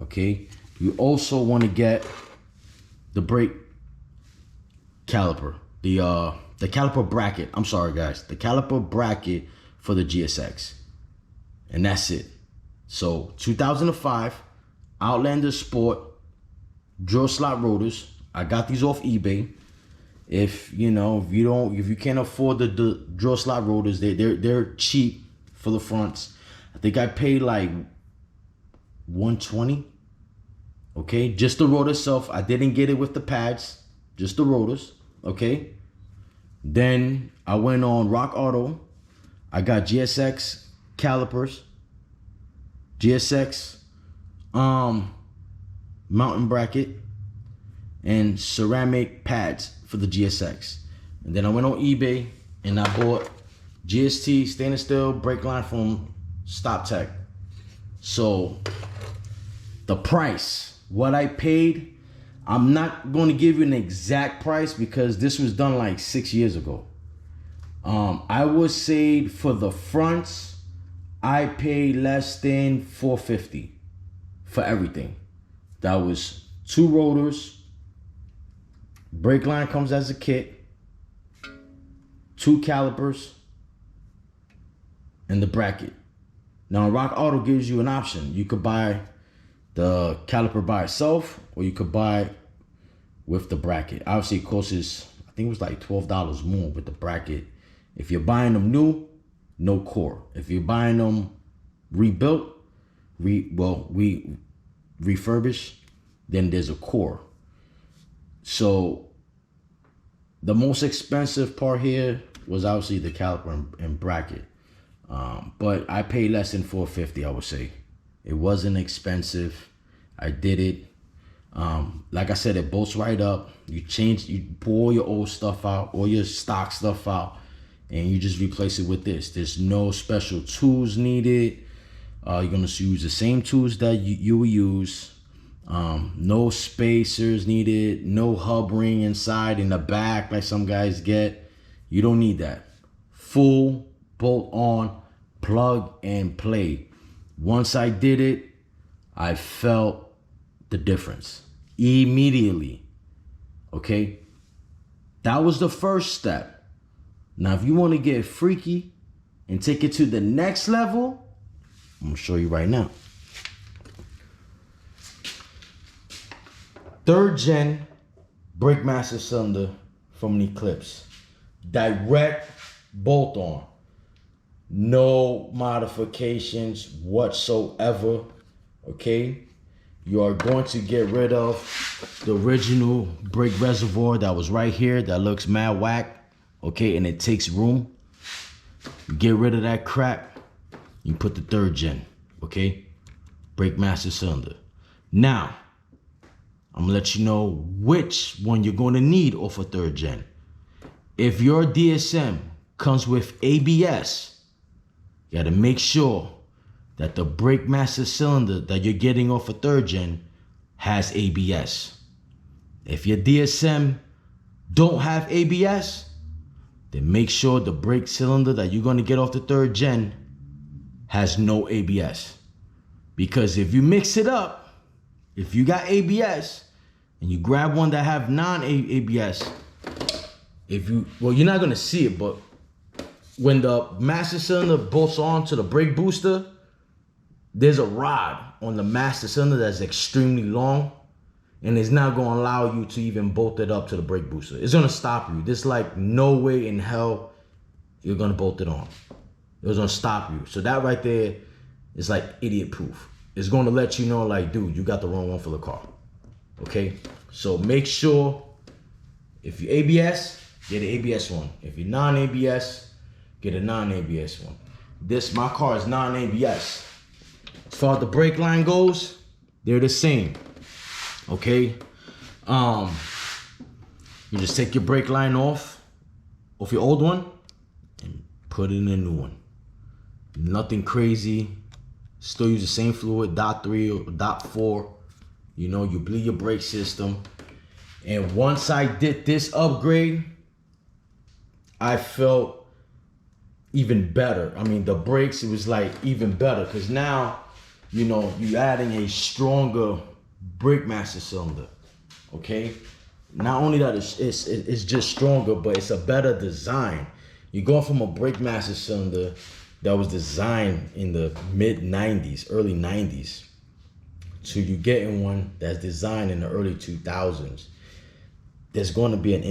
okay? You also want to get the brake caliper, the caliper bracket. I'm sorry, guys, the caliper bracket for the GSX, and that's it. So 2005 Outlander Sport drill slot rotors. I got these off eBay. If you can't afford the drill slot rotors, they're cheap for the fronts. I think I paid like $120. Okay, just the rotor itself. I didn't get it with the pads, just the rotors. Okay. Then I went on Rock Auto. I got GSX calipers, GSX mountain bracket, and ceramic pads for the GSX. And then I went on eBay and I bought GST stainless steel brake line from Stop Tech. So the price, what I paid, I'm not going to give you an exact price because this was done like 6 years ago. I would say for the fronts, I paid less than $450 for everything. That was 2 rotors, brake line comes as a kit, 2 calipers, and the bracket. Now Rock Auto gives you an option. You could buy the caliper by itself, or you could buy with the bracket. Obviously it costs, I think it was like $12 more with the bracket. If you're buying them new, no core. If you're buying them rebuilt, refurbished, then there's a core. So the most expensive part here was obviously the caliper and bracket. But I paid less than $450, I would say. It wasn't expensive. I did it. Like I said, it bolts right up. You pull all your old stuff out, all your stock stuff out, and you just replace it with this. There's no special tools needed. You're gonna use the same tools that you will use. No spacers needed, no hub ring inside in the back like some guys get. You don't need that. Full bolt on, plug and play. Once I did it, I felt the difference immediately. Okay, that was the first step. Now, if you want to get freaky and take it to the next level, I'm gonna show you right now. 3rd gen brake master cylinder from an Eclipse. Direct bolt on. No modifications whatsoever. Okay? You are going to get rid of the original brake reservoir that was right here that looks mad whack. Okay, and it takes room. You get rid of that crap. You put the 3rd gen. Okay? Brake master cylinder. Now, I'm gonna let you know which one you're gonna need off a 3rd gen. If your DSM comes with ABS, you gotta make sure that the brake master cylinder that you're getting off a 3rd gen has ABS. If your DSM don't have ABS, then make sure the brake cylinder that you're gonna get off the 3rd gen has no ABS. Because if you mix it up, if you got ABS and you grab one that have non-ABS, you're not gonna see it, but when the master cylinder bolts on to the brake booster, there's a rod on the master cylinder that's extremely long, and it's not gonna allow you to even bolt it up to the brake booster. It's gonna stop you. There's like no way in hell you're gonna bolt it on. It's gonna stop you. So that right there is like idiot proof. It's gonna let you know, like, dude, you got the wrong one for the car. Okay? So make sure if you ABS, get an ABS one. If you're non-ABS, get a non-ABS one. My car is non-ABS. As far as the brake line goes, they're the same. Okay? You just take your brake line off your old one and put it in a new one. Nothing crazy. Still use the same fluid, .3 or .4. You know, you bleed your brake system. And once I did this upgrade, I felt even better. I mean, the brakes, it was like even better, because now you know, you adding a stronger brake master cylinder, okay? Not only that it's just stronger, but it's a better design. You're going from a brake master cylinder that was designed in the mid 90s, early 90s, to you getting one that's designed in the early 2000s. There's going to be an